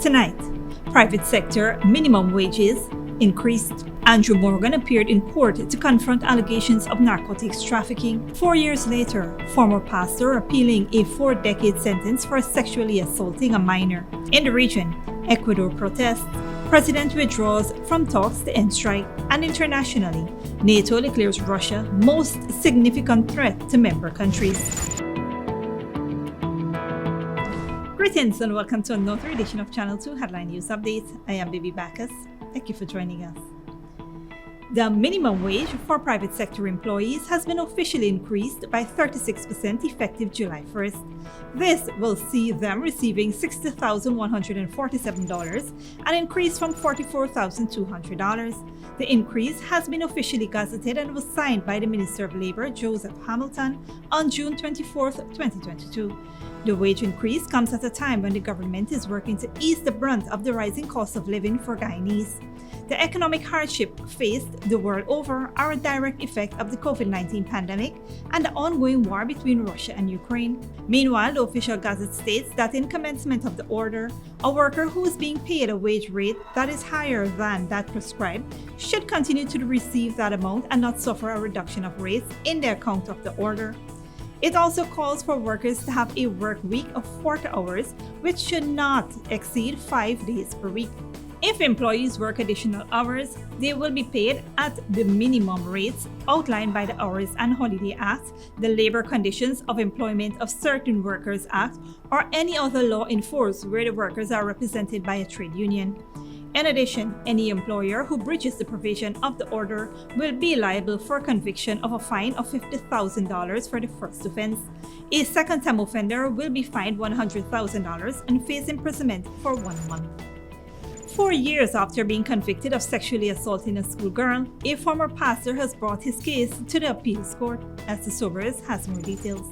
Tonight, private sector minimum wages increased. Andrew Morgan appeared in court to confront allegations of narcotics trafficking. 4 years later, former pastor appealing a 4-decade sentence for sexually assaulting a minor. In the region, Ecuador protests. President withdraws from talks to end strike. And internationally, NATO declares Russia most significant threat to member countries. Greetings and welcome to another edition of Channel 2 Headline News Update. I am Baby Bacchus. Thank you for joining us. The minimum wage for private sector employees has been officially increased by 36% effective July 1st. This will see them receiving $60,147, an increase from $44,200. The increase has been officially gazetted and was signed by the Minister of Labor, Joseph Hamilton, on June 24, 2022. The wage increase comes at a time when the government is working to ease the brunt of the rising cost of living for Guyanese. The economic hardship faced the world over are a direct effect of the COVID-19 pandemic and the ongoing war between Russia and Ukraine. Meanwhile, the official gazette states that in commencement of the order, a worker who is being paid a wage rate that is higher than that prescribed should continue to receive that amount and not suffer a reduction of rates in the account of the order. It also calls for workers to have a work week of 40 hours, which should not exceed 5 days per week. If employees work additional hours, they will be paid at the minimum rates outlined by the Hours and Holiday Act, the Labor Conditions of Employment of Certain Workers Act, or any other law in force where the workers are represented by a trade union. In addition, any employer who breaches the provision of the order will be liable for conviction of a fine of $50,000 for the first offense. A second-time offender will be fined $100,000 and face imprisonment for 1 month. 4 years after being convicted of sexually assaulting a schoolgirl, a former pastor has brought his case to the appeals court. Esther Sobers has more details.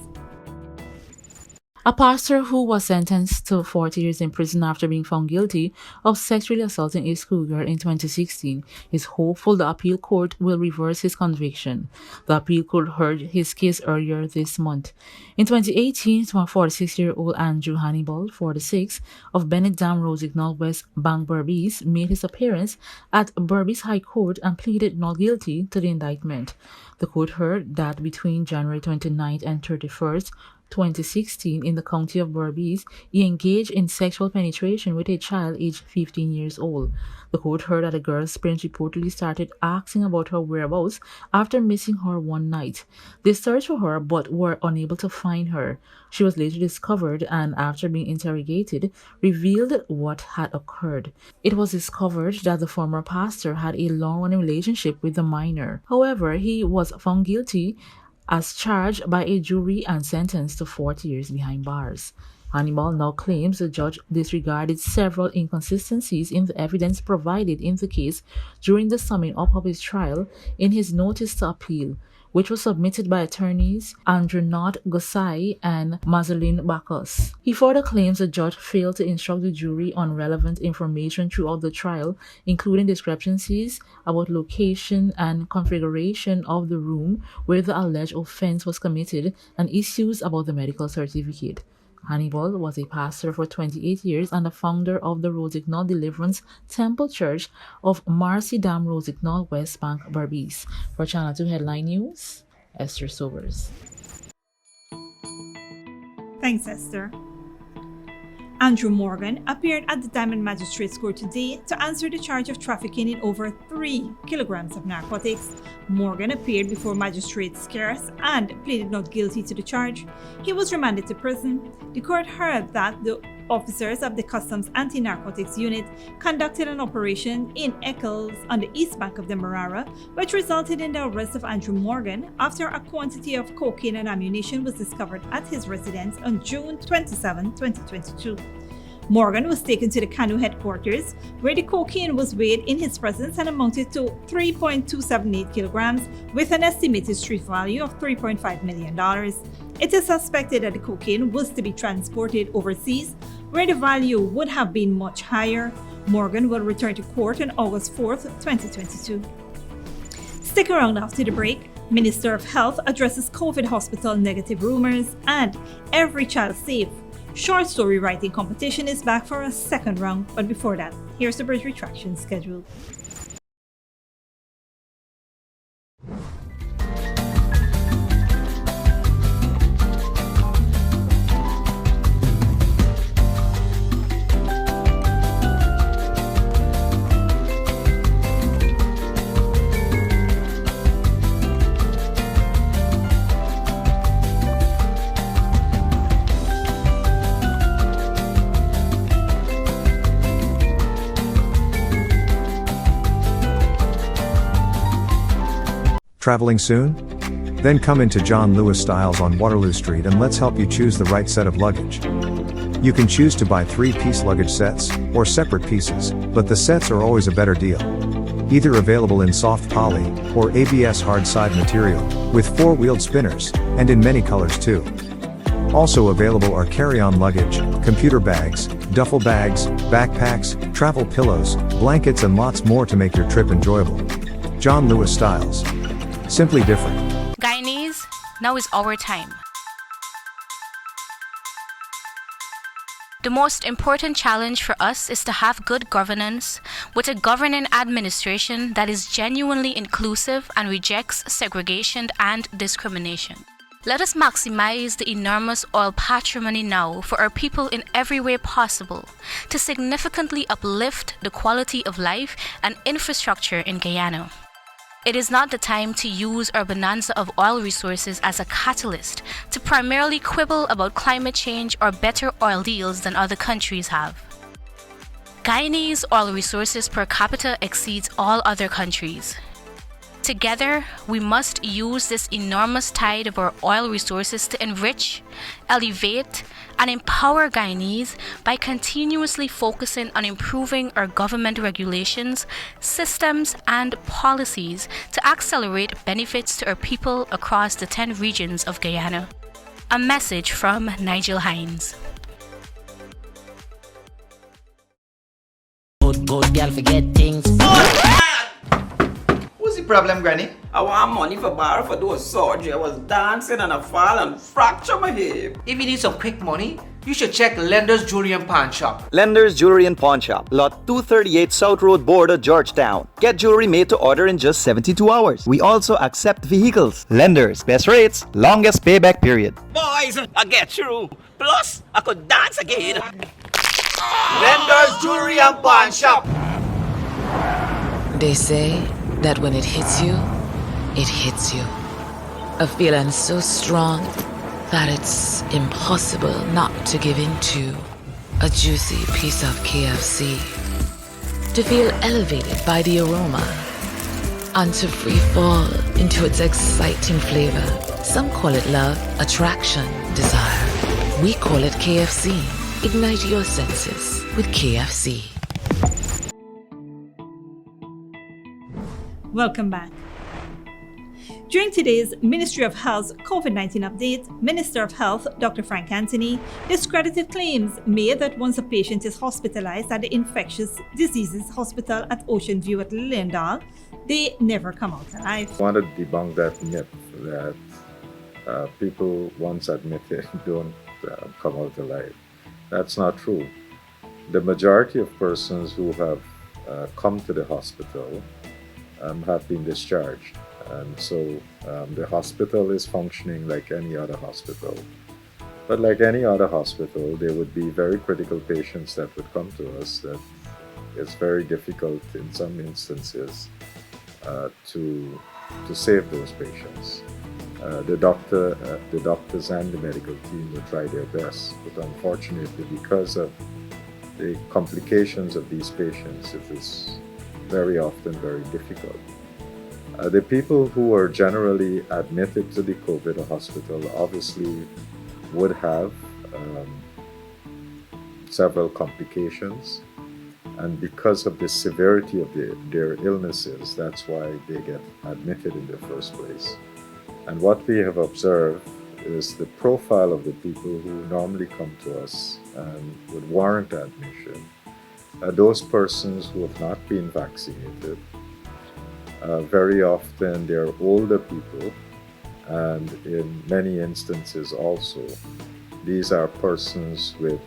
A pastor who was sentenced to 40 years in prison after being found guilty of sexually assaulting a schoolgirl in 2016 is hopeful the appeal court will reverse his conviction. The appeal court heard his case earlier this month. In 2018, 46-year-old Andrew Hannibal, 46, of Bennett Dam Rosignol West Bank, Berbice, made his appearance at Berbice High Court and pleaded not guilty to the indictment. The court heard that between January 29th and 31st, 2016, in the county of Berbice, he engaged in sexual penetration with a child aged 15 years old. The court heard that the girl's parents reportedly started asking about her whereabouts after missing her one night. They searched for her but were unable to find her. She was later discovered and, after being interrogated, revealed what had occurred. It was discovered that the former pastor had a long-running relationship with the minor. However, he was found guilty as charged by a jury and sentenced to 40 years behind bars. Hannibal now claims the judge disregarded several inconsistencies in the evidence provided in the case during the summing up of his trial in his notice to appeal, which was submitted by attorneys Andrenaut Gosai and Mazeline Bacchus. He further claims the judge failed to instruct the jury on relevant information throughout the trial, including discrepancies about location and configuration of the room where the alleged offense was committed and issues about the medical certificate. Hannibal was a pastor for 28 years and the founder of the Rosignol Deliverance Temple Church of Marcy Dam Rosignol West Bank, Berbice. For Channel 2 Headline News, Esther Sobers. Thanks, Esther. Andrew Morgan appeared at the Diamond Magistrates Court today to answer the charge of trafficking in over 3 kilograms of narcotics. Morgan appeared before Magistrates Scarce and pleaded not guilty to the charge. He was remanded to prison. The court heard that the officers of the Customs Anti-Narcotics Unit conducted an operation in Eccles on the east bank of the Marara, which resulted in the arrest of Andrew Morgan after a quantity of cocaine and ammunition was discovered at his residence on June 27, 2022. Morgan was taken to the Kanu headquarters, where the cocaine was weighed in his presence and amounted to 3.278 kilograms, with an estimated street value of $3.5 million. It is suspected that the cocaine was to be transported overseas, where the value would have been much higher. Morgan will return to court on August 4, 2022. Stick around after the break. Minister of Health addresses COVID hospital negative rumors and every child safe. Short story writing competition is back for a second round, but before that, here's the bridge retraction schedule. Traveling soon? Then come into John Lewis Styles on Waterloo Street and let's help you choose the right set of luggage. You can choose to buy 3-piece luggage sets, or separate pieces, but the sets are always a better deal. Either available in soft poly, or ABS hard side material, with 4-wheeled spinners, and in many colors too. Also available are carry-on luggage, computer bags, duffel bags, backpacks, travel pillows, blankets and lots more to make your trip enjoyable. John Lewis Styles. Simply different. Guyanese, now is our time. The most important challenge for us is to have good governance with a governing administration that is genuinely inclusive and rejects segregation and discrimination. Let us maximize the enormous oil patrimony now for our people in every way possible to significantly uplift the quality of life and infrastructure in Guyana. It is not the time to use our bonanza of oil resources as a catalyst to primarily quibble about climate change or better oil deals than other countries have. Guyanese oil resources per capita exceeds all other countries. Together, we must use this enormous tide of our oil resources to enrich, elevate, and empower Guyanese by continuously focusing on improving our government regulations, systems, and policies to accelerate benefits to our people across the 10 regions of Guyana. A message from Nigel Hines. Good girl forget things. What's the problem, Granny? I want money for borrow for those surgery. I was dancing and I fall and fracture my hip. If you need some quick money, you should check Lender's Jewelry and Pawn Shop. Lender's Jewelry and Pawn Shop, Lot 238 South Road Border, Georgetown. Get jewelry made to order in just 72 hours. We also accept vehicles. Lender's, best rates, longest payback period. Boys, I get through. Plus, I could dance again. Lender's Jewelry and Pawn Shop. They say that when it hits you, it hits you. A feeling so strong that it's impossible not to give in to a juicy piece of KFC. To feel elevated by the aroma and to free fall into its exciting flavor. Some call it love, attraction, desire. We call it KFC. Ignite your senses with KFC. Welcome back. During today's Ministry of Health's COVID-19 update, Minister of Health Dr. Frank Anthony discredited claims made that once a patient is hospitalized at the Infectious Diseases Hospital at Ocean View at Liliendal, they never come out alive. I want to debunk that myth that people once admitted don't come out alive. That's not true. The majority of persons who have come to the hospital have been discharged. And so the hospital is functioning like any other hospital. But like any other hospital, there would be very critical patients that would come to us that it's very difficult in some instances to save those patients. The doctors and the medical team would try their best, but unfortunately, because of the complications of these patients, it is very often very difficult. The people who are generally admitted to the COVID hospital obviously would have several complications, and because of the severity of their illnesses, that's why they get admitted in the first place. And what we have observed is the profile of the people who normally come to us and would warrant admission are those persons who have not been vaccinated. Very often they're older people, and in many instances also these are persons with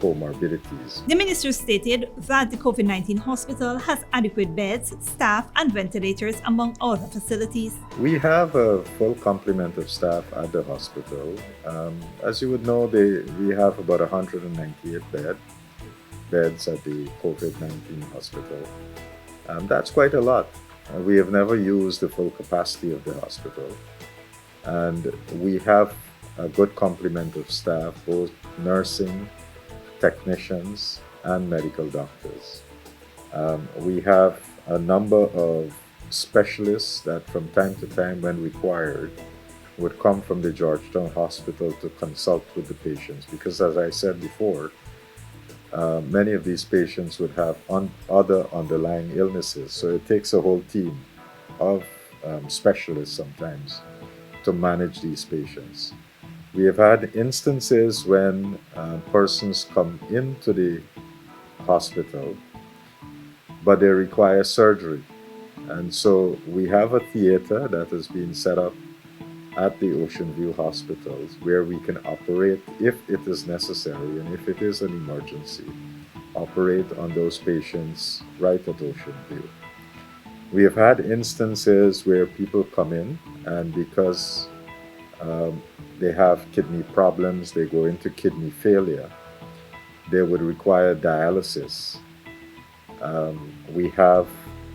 comorbidities. The minister stated that the COVID-19 hospital has adequate beds, staff, and ventilators, among other facilities. We have a full complement of staff at the hospital. As you would know, we have about 198 beds at the COVID-19 hospital. That's quite a lot. We have never used the full capacity of the hospital. And we have a good complement of staff, both nursing, technicians, and medical doctors. We have a number of specialists that from time to time, when required, would come from the Georgetown Hospital to consult with the patients, because as I said before, many of these patients would have other underlying illnesses. So it takes a whole team of specialists sometimes to manage these patients. We have had instances when persons come into the hospital, but they require surgery. And so we have a theater that has been set up at the Ocean View hospitals where we can operate if it is necessary and if it is an emergency, operate on those patients right at Ocean View. We have had instances where people come in and because they have kidney problems, they go into kidney failure, they would require dialysis. We have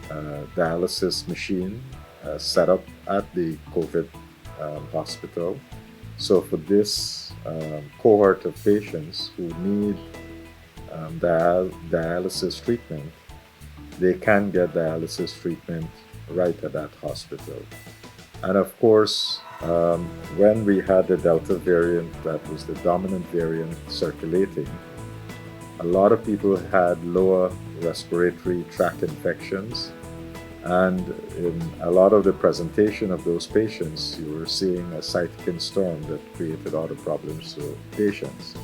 a dialysis machine set up at the COVID hospital. So for this cohort of patients who need dialysis treatment, they can get dialysis treatment right at that hospital. And of course, when we had the Delta variant, that was the dominant variant circulating, a lot of people had lower respiratory tract infections. And in a lot of the presentation of those patients, you were seeing a cytokine storm that created other problems for patients.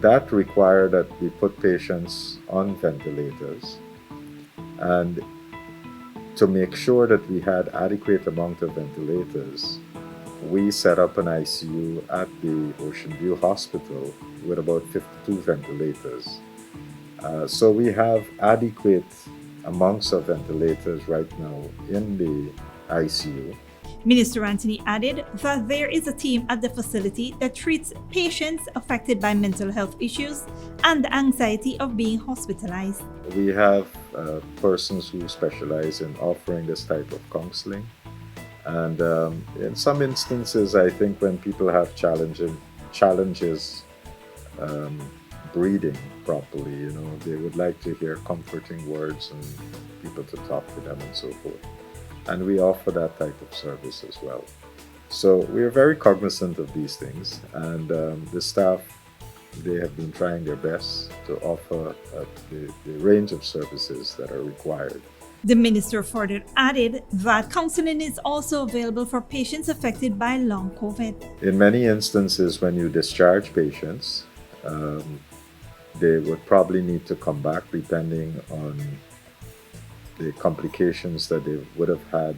That required that we put patients on ventilators. And to make sure that we had adequate amount of ventilators, we set up an ICU at the Ocean View Hospital with about 52 ventilators. So we have adequate amounts of ventilators right now in the ICU. Minister Anthony added that there is a team at the facility that treats patients affected by mental health issues and the anxiety of being hospitalized. We have persons who specialize in offering this type of counseling. And in some instances, I think when people have challenges breathing properly, they would like to hear comforting words and people to talk to them and so forth. And we offer that type of service as well. So we are very cognizant of these things, and the staff, they have been trying their best to offer the range of services that are required. The minister further added that counseling is also available for patients affected by long COVID. In many instances, when you discharge patients, they would probably need to come back depending on the complications that they would have had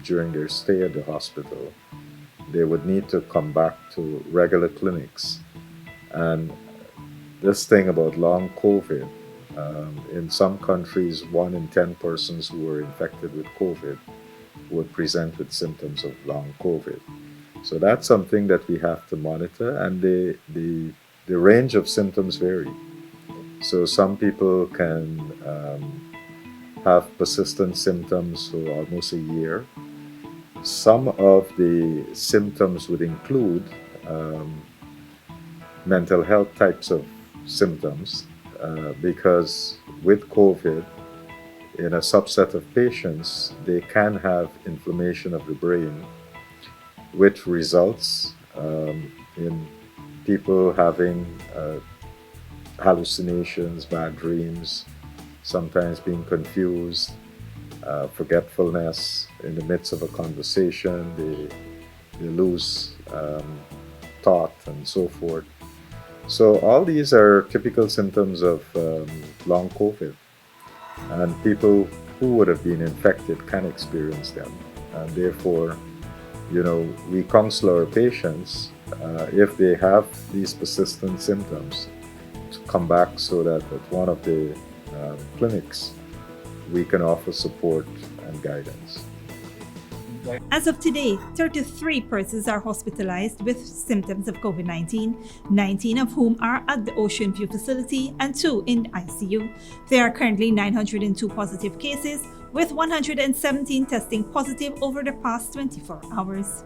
during their stay at the hospital. They would need to come back to regular clinics. And this thing about long COVID, in some countries, 1 in 10 persons who were infected with COVID would present with symptoms of long COVID. So that's something that we have to monitor, and the range of symptoms vary. So some people can have persistent symptoms for almost a year. Some of the symptoms would include mental health types of symptoms because with COVID, in a subset of patients, they can have inflammation of the brain, which results in people having hallucinations, bad dreams, sometimes being confused, forgetfulness in the midst of a conversation, they lose thought and so forth. So all these are typical symptoms of long COVID, and people who would have been infected can experience them. And therefore, we counsel our patients if they have these persistent symptoms, to come back so that at one of the clinics we can offer support and guidance. As of today, 33 persons are hospitalized with symptoms of COVID-19, 19 of whom are at the Ocean View facility and 2 in ICU. There are currently 902 positive cases, with 117 testing positive over the past 24 hours.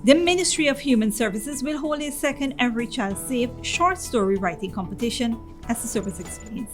The Ministry of Human Services will hold a second Every Child Safe short story writing competition, as the service explains.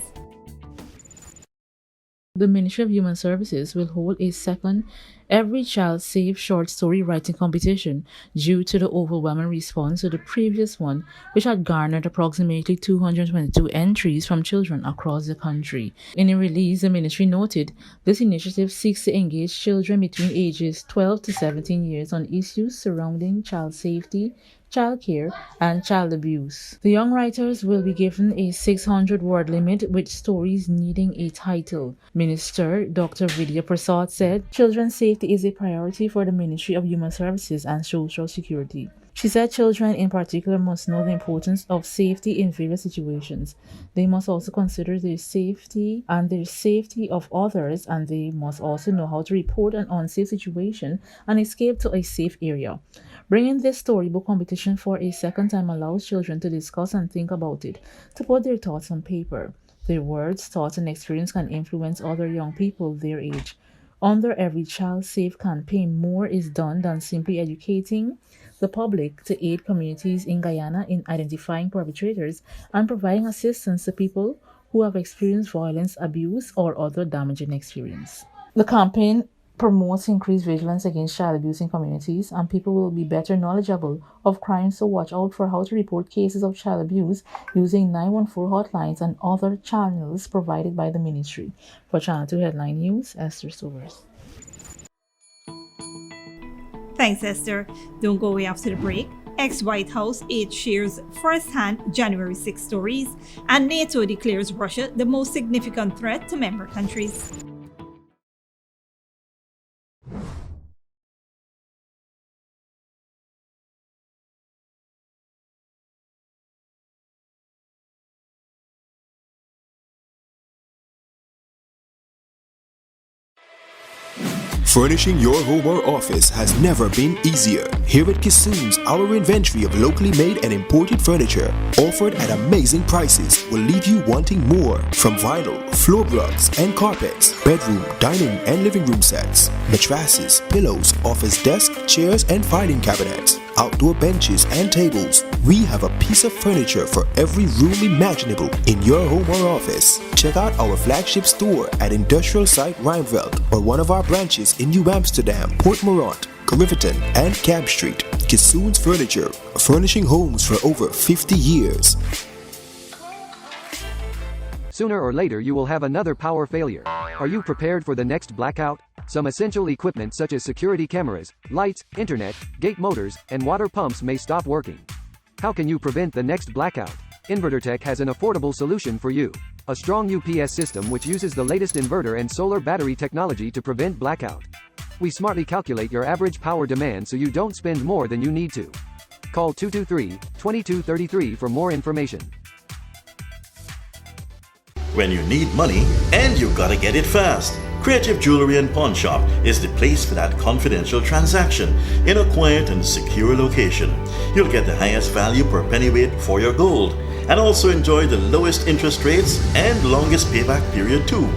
The Ministry of Human Services will hold a second Every Child Safe short story writing competition due to the overwhelming response to the previous one, which had garnered approximately 222 entries from children across the country. In a release, the ministry noted this initiative seeks to engage children between ages 12 to 17 years on issues surrounding child safety, child care, and child abuse. The young writers will be given a 600-word limit with stories needing a title. Minister Dr. Vidya Prasad said children's safety is a priority for the Ministry of Human Services and Social Security. She said children in particular must know the importance of safety in various situations. They must also consider their safety and their safety of others, and they must also know how to report an unsafe situation and escape to a safe area. Bringing this storybook competition for a second time allows children to discuss and think about it, to put their thoughts on paper. Their words, thoughts, and experience can influence other young people their age. Under Every Child Safe campaign, more is done than simply educating the public to aid communities in Guyana in identifying perpetrators and providing assistance to people who have experienced violence, abuse, or other damaging experience. The campaign promotes increased vigilance against child abuse in communities, and people will be better knowledgeable of crimes, so watch out for how to report cases of child abuse using 914 hotlines and other channels provided by the ministry. For Channel 2 Headline News, Esther Sovers. Thanks, Esther. Don't go away after the break. Ex-White House aide shares first-hand January 6 stories, and NATO declares Russia the most significant threat to member countries. Furnishing your home or office has never been easier. Here at Kissoon's, our inventory of locally made and imported furniture, offered at amazing prices, will leave you wanting more. From vinyl, floor rugs and carpets, bedroom, dining and living room sets, mattresses, pillows, office desk, chairs and filing cabinets, outdoor benches and tables. We have a piece of furniture for every room imaginable in your home or office. Check out our flagship store at Industrial Site Rijnveld or one of our branches in New Amsterdam, Port Morant, Riverton and Camp Street. Kissoon's Furniture, furnishing homes for over 50 years. Sooner or later you will have another power failure. Are you prepared for the next blackout? Some essential equipment such as security cameras, lights, internet, gate motors, and water pumps may stop working. How can you prevent the next blackout? InverterTech has an affordable solution for you. A strong UPS system which uses the latest inverter and solar battery technology to prevent blackout. We smartly calculate your average power demand so you don't spend more than you need to. Call 223-2233 for more information. When you need money and you gotta get it fast, Creative Jewelry and Pawn Shop is the place for that confidential transaction in a quiet and secure location. You'll get the highest value per pennyweight for your gold and also enjoy the lowest interest rates and longest payback period too.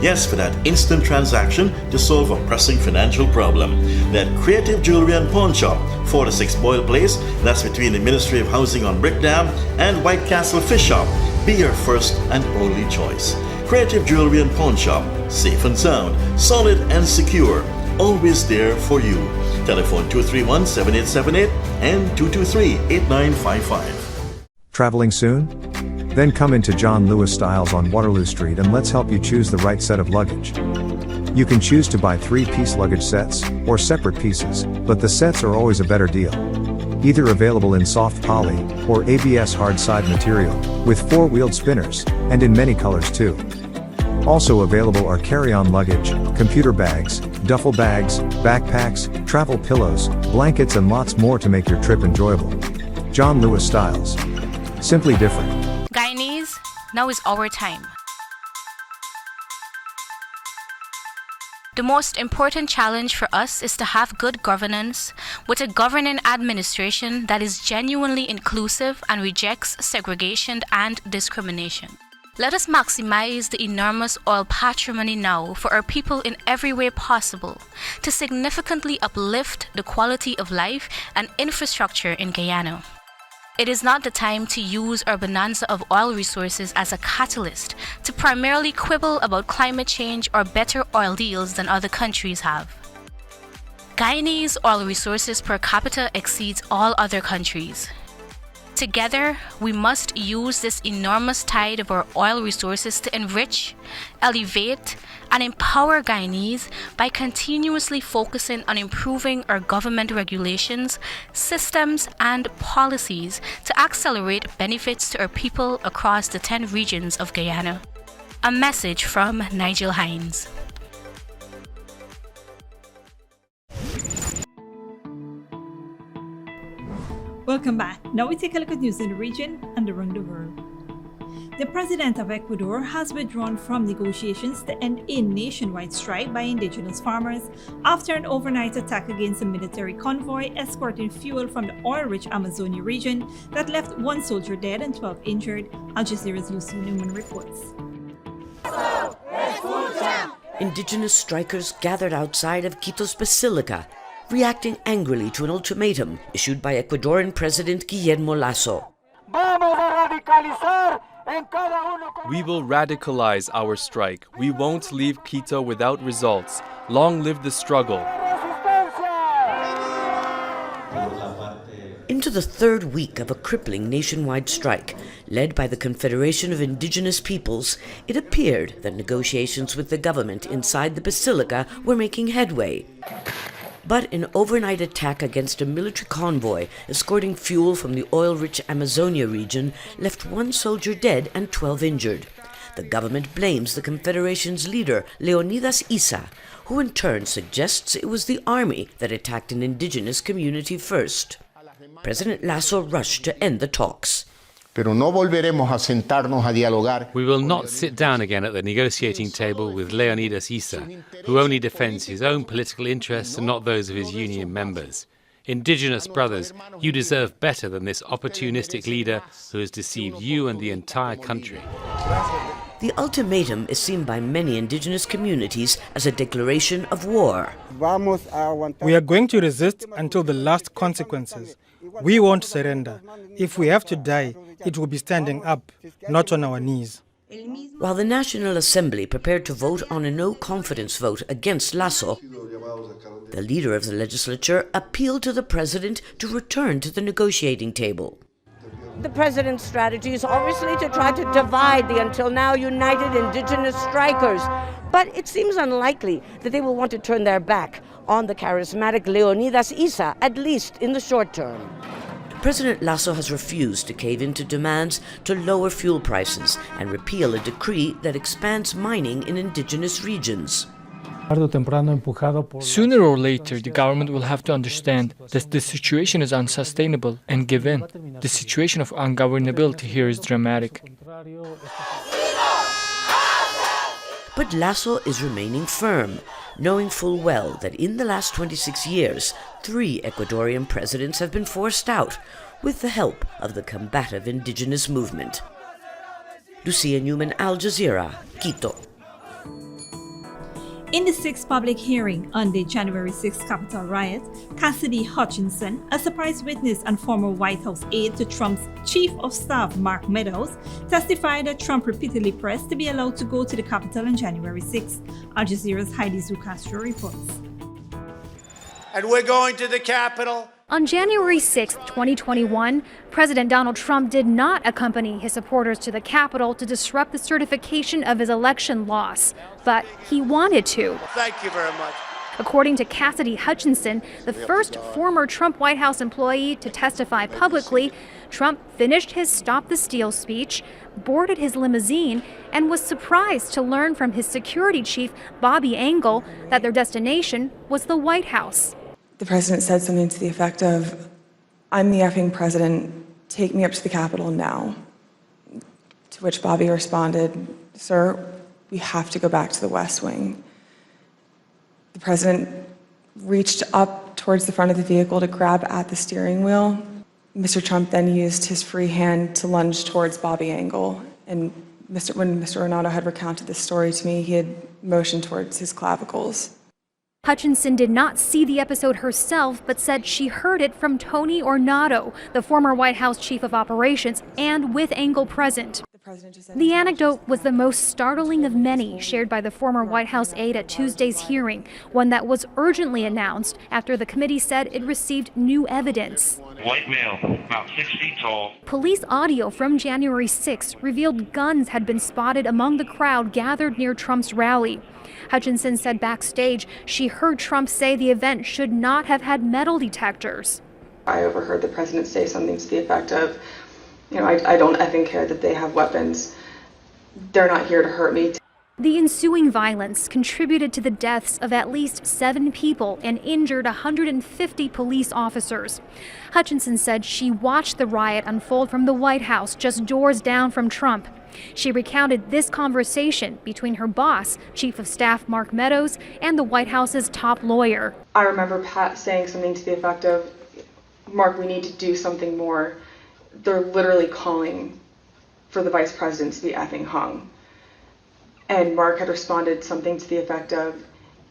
Yes, for that instant transaction to solve a pressing financial problem. That Creative Jewelry and Pawn Shop, 46 Boyle Place, that's between the Ministry of Housing on Brick Dam and White Castle Fish Shop. Be your first and only choice. Creative Jewelry and Pawn Shop, safe and sound, solid and secure, always there for you. Telephone 231-7878 and 223-8955. Traveling soon? Then come into John Lewis Styles on Waterloo Street and let's help you choose the right set of luggage. You can choose to buy 3-piece luggage sets or separate pieces, but the sets are always a better deal. Either available in soft poly or ABS hard side material with 4-wheeled spinners, and in many colors too. Also available are carry-on luggage, computer bags, duffel bags, backpacks, travel pillows, blankets and lots more to make your trip enjoyable. John Lewis Styles. Simply different. Guyanese, now is our time. The most important challenge for us is to have good governance with a governing administration that is genuinely inclusive and rejects segregation and discrimination. Let us maximize the enormous oil patrimony now for our people in every way possible to significantly uplift the quality of life and infrastructure in Guyana. It is not the time to use our bonanza of oil resources as a catalyst to primarily quibble about climate change or better oil deals than other countries have. Guyanese oil resources per capita exceeds all other countries. Together, we must use this enormous tide of our oil resources to enrich, elevate, and empower Guyanese by continuously focusing on improving our government regulations, systems, and policies to accelerate benefits to our people across the 10 regions of Guyana. A message from Nigel Hines. Welcome back. Now we take a look at news in the region and around the world. The president of Ecuador has withdrawn from negotiations to end a nationwide strike by indigenous farmers after an overnight attack against a military convoy escorting fuel from the oil-rich Amazonia region that left 1 soldier dead and 12 injured. Al Jazeera's Lucy Newman reports. Indigenous strikers gathered outside of Quito's Basilica, reacting angrily to an ultimatum issued by Ecuadorian President Guillermo Lasso. We will radicalize our strike. We won't leave Quito without results. Long live the struggle. Into the third week of a crippling nationwide strike, led by the Confederation of Indigenous Peoples, it appeared that negotiations with the government inside the Basilica were making headway. But an overnight attack against a military convoy escorting fuel from the oil-rich Amazonia region left 1 soldier dead and 12 injured. The government blames the Confederation's leader, Leonidas Issa, who in turn suggests it was the army that attacked an indigenous community first. President Lasso rushed to end the talks. We will not sit down again at the negotiating table with Leonidas Issa, who only defends his own political interests and not those of his union members. Indigenous brothers, you deserve better than this opportunistic leader who has deceived you and the entire country. The ultimatum is seen by many indigenous communities as a declaration of war. We are going to resist until the last consequences. We won't surrender. If we have to die, it will be standing up, not on our knees. While the National Assembly prepared to vote on a no-confidence vote against Lasso, the leader of the legislature appealed to the president to return to the negotiating table. The president's strategy is obviously to try to divide the until now united indigenous strikers, but it seems unlikely that they will want to turn their back on the charismatic Leonidas Issa, at least in the short term. President Lasso has refused to cave into demands to lower fuel prices and repeal a decree that expands mining in indigenous regions. Sooner or later, the government will have to understand that the situation is unsustainable and give in. The situation of ungovernability here is dramatic. But Lasso is remaining firm, knowing full well that in the last 26 years, 3 Ecuadorian presidents have been forced out with the help of the combative indigenous movement. Lucia Newman, Al Jazeera, Quito. In the 6th public hearing on the January 6th Capitol riot, Cassidy Hutchinson, a surprise witness and former White House aide to Trump's Chief of Staff Mark Meadows, testified that Trump repeatedly pressed to be allowed to go to the Capitol on January 6th. Al Jazeera's Heidi Zucastro reports. And we're going to the Capitol. On January 6, 2021, President Donald Trump did not accompany his supporters to the Capitol to disrupt the certification of his election loss, but he wanted to. Thank you very much. According to Cassidy Hutchinson, the first former Trump White House employee to testify publicly, Trump finished his Stop the Steal speech, boarded his limousine and was surprised to learn from his security chief, Bobby Engel, that their destination was the White House. The president said something to the effect of, "I'm the effing president, take me up to the Capitol now." To which Bobby responded, "Sir, we have to go back to the West Wing." The president reached up towards the front of the vehicle to grab at the steering wheel. Mr. Trump then used his free hand to lunge towards Bobby Engel. And when Mr. Renato had recounted this story to me, he had motioned towards his clavicles. Hutchinson did not see the episode herself, but said she heard it from Tony Ornato, the former White House chief of operations, and with Engel present. The anecdote was the most startling of many shared by the former White House aide at Tuesday's hearing, one that was urgently announced after the committee said it received new evidence. White male, about 6 feet tall. Police audio from January 6 revealed guns had been spotted among the crowd gathered near Trump's rally. Hutchinson said backstage she heard Trump say the event should not have had metal detectors. I overheard the president say something to the effect of, I don't effing care that they have weapons. They're not here to hurt me. The ensuing violence contributed to the deaths of at least 7 people and injured 150 police officers. Hutchinson said she watched the riot unfold from the White House just doors down from Trump. She recounted this conversation between her boss, Chief of Staff Mark Meadows, and the White House's top lawyer. I remember Pat saying something to the effect of, "Mark, we need to do something more. They're literally calling for the vice president to be effing hung." And Mark had responded something to the effect of,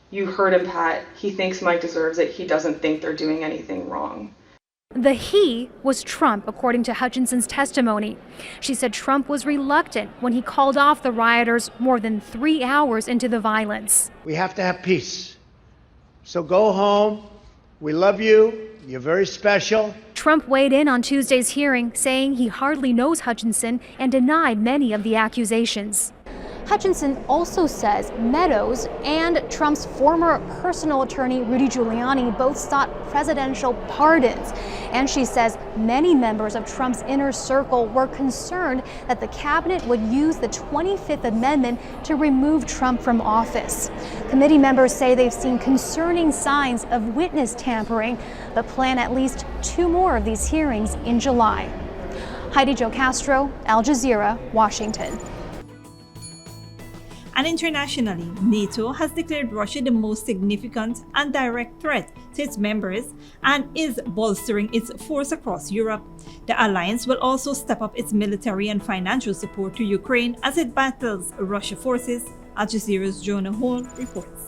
"You heard him, Pat. He thinks Mike deserves it. He doesn't think they're doing anything wrong." The he was Trump, according to Hutchinson's testimony. She said Trump was reluctant when he called off the rioters more than 3 hours into the violence. We have to have peace. So go home. We love you. You're very special. Trump weighed in on Tuesday's hearing, saying he hardly knows Hutchinson and denied many of the accusations. Hutchinson also says Meadows and Trump's former personal attorney, Rudy Giuliani, both sought presidential pardons. And she says many members of Trump's inner circle were concerned that the cabinet would use the 25th Amendment to remove Trump from office. Committee members say they've seen concerning signs of witness tampering, but plan at least 2 more of these hearings in July. Heidi Jo Castro, Al Jazeera, Washington. And internationally, NATO has declared Russia the most significant and direct threat to its members and is bolstering its force across Europe. The alliance will also step up its military and financial support to Ukraine as it battles Russian forces. Al Jazeera's Jonah Hall reports.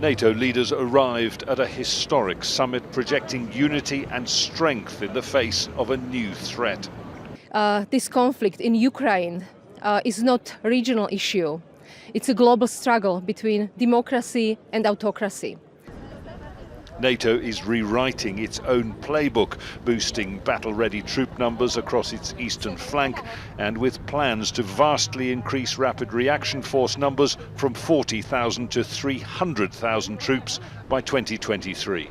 NATO leaders arrived at a historic summit projecting unity and strength in the face of a new threat. This conflict in Ukraine is not a regional issue. It's a global struggle between democracy and autocracy. NATO is rewriting its own playbook, boosting battle-ready troop numbers across its eastern flank, and with plans to vastly increase rapid reaction force numbers from 40,000 to 300,000 troops by 2023.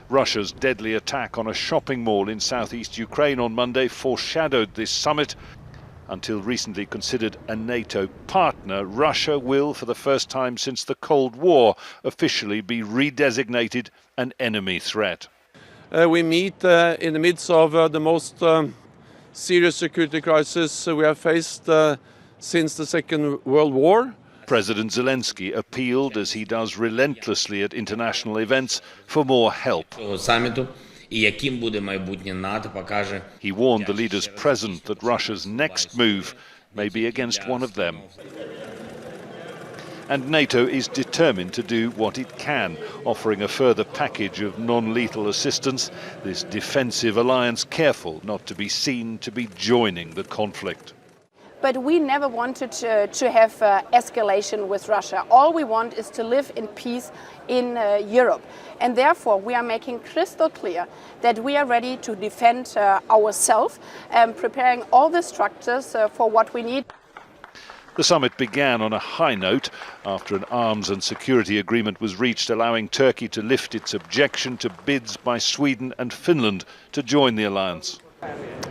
Russia's deadly attack on a shopping mall in southeast Ukraine on Monday foreshadowed this summit. Until recently considered a NATO partner, Russia will, for the first time since the Cold War, officially be redesignated an enemy threat. We meet in the midst of the most serious security crisis we have faced since the Second World War. President Zelensky appealed, as he does relentlessly at international events, for more help. He warned the leaders present that Russia's next move may be against one of them. And NATO is determined to do what it can, offering a further package of non-lethal assistance, this defensive alliance careful not to be seen to be joining the conflict. But we never wanted to have escalation with Russia. All we want is to live in peace in Europe. And therefore, we are making crystal clear that we are ready to defend ourselves and preparing all the structures for what we need. The summit began on a high note after an arms and security agreement was reached, allowing Turkey to lift its objection to bids by Sweden and Finland to join the alliance.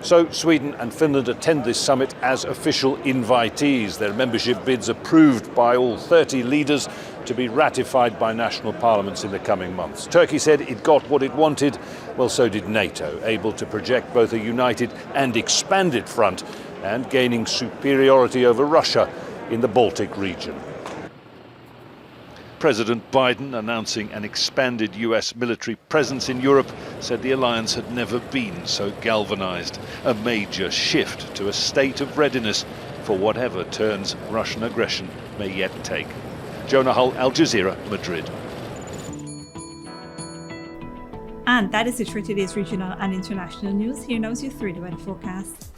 So Sweden and Finland attend this summit as official invitees. Their membership bids approved by all 30 leaders to be ratified by national parliaments in the coming months. Turkey said it got what it wanted. Well, so did NATO, able to project both a united and expanded front and gaining superiority over Russia in the Baltic region. President Biden, announcing an expanded US military presence in Europe, said the alliance had never been so galvanized, a major shift to a state of readiness for whatever turns Russian aggression may yet take. Jonah Hull, Al Jazeera, Madrid. And that is it for today's regional and international news. Here now is your 3-day weather forecast.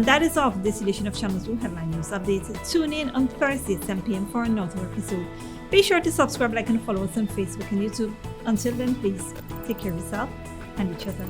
That is all for this edition of Channel 2 Headline News Updates. Tune in on Thursday at 7 p.m. for another episode. Be sure to subscribe, like, and follow us on Facebook and YouTube. Until then, please take care of yourself and each other.